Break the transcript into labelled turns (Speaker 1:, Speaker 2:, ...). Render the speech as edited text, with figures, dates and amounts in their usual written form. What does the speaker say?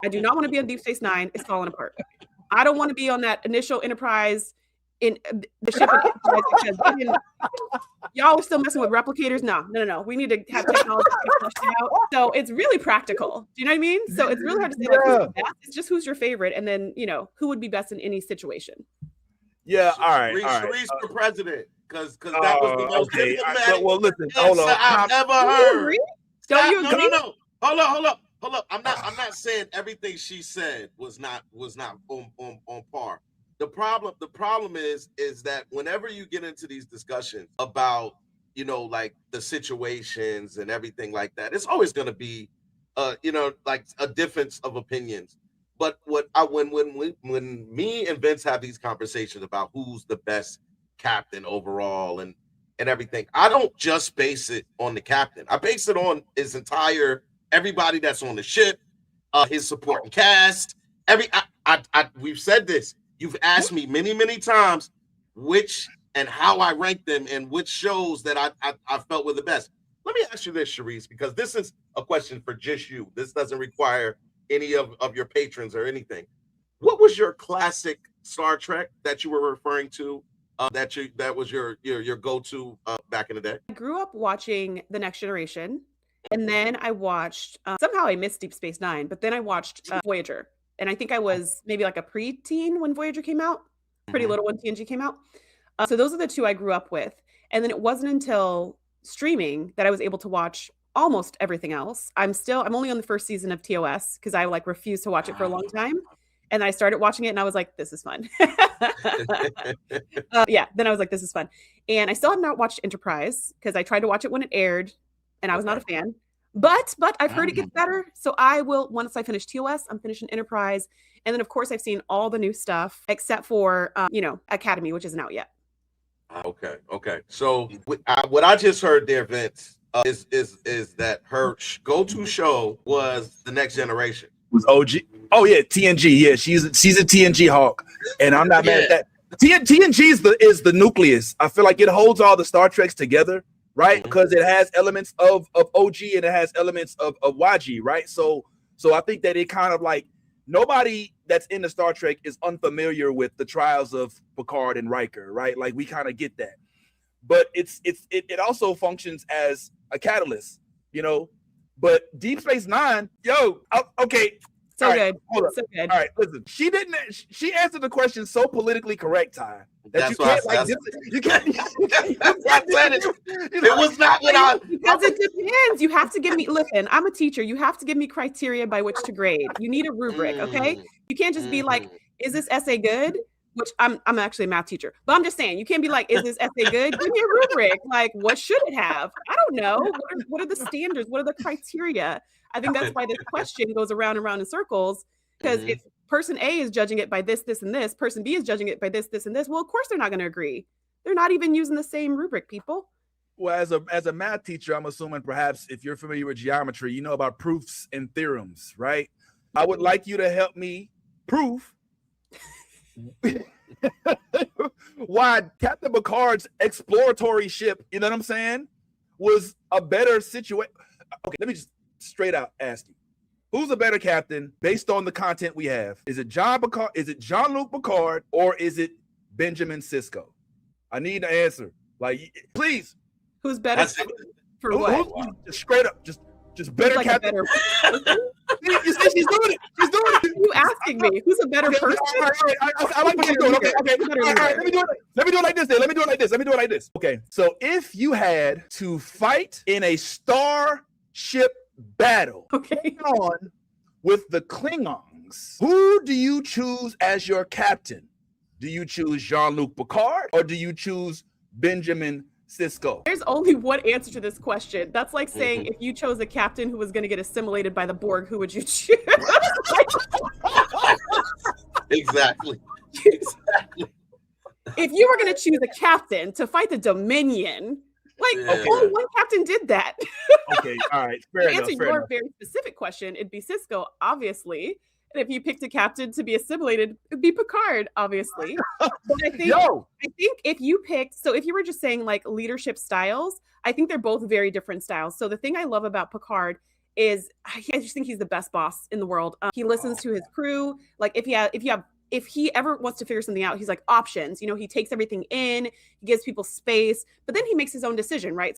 Speaker 1: I do not want to be on Deep Space Nine. It's falling apart. I don't want to be on that initial Enterprise in the ship in Enterprise because y'all are still messing with replicators. No. We need to have technology fleshed out. So it's really practical. Do you know what I mean? So it's really hard to say like who's the best. It's just who's your favorite, and then who would be best in any situation.
Speaker 2: Yeah, all right.
Speaker 3: Sharice for president, because that was the most diplomatic
Speaker 2: well, listen, hold on.
Speaker 3: I've ever heard.
Speaker 1: Don't you agree?
Speaker 3: No. Hold up. I'm not saying everything she said was not on par. The problem is that whenever you get into these discussions about like the situations and everything like that, it's always going to be like a difference of opinions. But when me and Vince have these conversations about who's the best captain overall and everything, I don't just base it on the captain. I base it on his entire everybody that's on the ship, his supporting cast. We've said this. You've asked me many times which and how I rank them and which shows that I felt were the best. Let me ask you this, Sharice, because this is a question for just you. This doesn't require any of your patrons or anything. What was your classic Star Trek that you were referring to? That was your go-to back in the day?
Speaker 1: I grew up watching The Next Generation, and then I watched somehow I missed Deep Space Nine, but then I watched Voyager. And I think I was maybe like a preteen when Voyager came out, pretty little when TNG came out. So those are the two I grew up with. And then it wasn't until streaming that I was able to watch almost everything else. I'm only on the first season of TOS because I like refused to watch it for a long time. And I started watching it and I was like, this is fun. Then I was like, this is fun. And I still have not watched Enterprise because I tried to watch it when it aired and I was not a fan. But I've heard it gets better. So I will, once I finish TOS, I'm finishing Enterprise. And then, of course, I've seen all the new stuff except for, Academy, which isn't out yet.
Speaker 3: Okay. So what I just heard there, Vince, is that her go-to show was The Next Generation.
Speaker 2: Was OG. Oh, yeah, TNG. Yeah, she's a TNG hawk. And I'm not mad at that. TNG is the nucleus. I feel like it holds all the Star Treks together. Right, because it has elements of OG and it has elements of YG, right? So I think that it kind of like nobody that's in the Star Trek is unfamiliar with the trials of Picard and Riker, right? Like we kind of get that, but it also functions as a catalyst, But Deep Space Nine, okay.
Speaker 1: So
Speaker 2: all
Speaker 1: good.
Speaker 2: Right, hold up.
Speaker 1: So good.
Speaker 2: All right, listen. She answered the question so politically correct, Ty.
Speaker 3: That's why you can't. It was not what I.
Speaker 1: Because it depends. You have to give me. Listen, I'm a teacher. You have to give me criteria by which to grade. You need a rubric, okay? You can't just be like, "Is this essay good?" Which I'm actually a math teacher, but I'm just saying you can't be like, "Is this essay good?" Give me a rubric. Like, what should it have? I don't know. What are the standards? What are the criteria? I think that's why this question goes around and around in circles. Because if person A is judging it by this, and this, person B is judging it by this, and this, well, of course they're not going to agree. They're not even using the same rubric, people.
Speaker 2: Well, as a math teacher, I'm assuming perhaps if you're familiar with geometry, you know about proofs and theorems, right? I would like you to help me prove why Captain Picard's exploratory ship, you know what I'm saying, was a better situation. Okay, let me just straight out ask you. Who's a better captain based on the content we have? Is it John Picard? Is it Jean-Luc Picard or is it Benjamin Sisko? I need an answer. Like, please.
Speaker 1: Who's better for what?
Speaker 2: Just straight up, just better
Speaker 1: like
Speaker 2: captain. You see, she's doing it. She's doing it.
Speaker 1: You asking me who's a better person?
Speaker 2: I like what you're doing. Okay. All right, let me do it like this. Then let me do it like this. Okay. So if you had to fight in a starship battle on with the Klingons, who do you choose as your captain? Do you choose Jean-Luc Picard or do you choose Benjamin Sisko?
Speaker 1: There's only one answer to this question. That's like saying if you chose a captain who was going to get assimilated by the Borg, who would you choose?
Speaker 3: Exactly.
Speaker 1: If you were going to choose a captain to fight the Dominion, only one captain did that.
Speaker 2: Okay, all right, fair enough.
Speaker 1: To answer your very specific question, it'd be Sisko, obviously. And if you picked a captain to be assimilated, it'd be Picard, obviously. But I think if you picked, so if you were just saying like leadership styles, I think they're both very different styles. So the thing I love about Picard is I just think he's the best boss in the world. He listens to his crew. Like if he ever wants to figure something out, he's like options. You know, he takes everything in, he gives people space, but then he makes his own decision, right?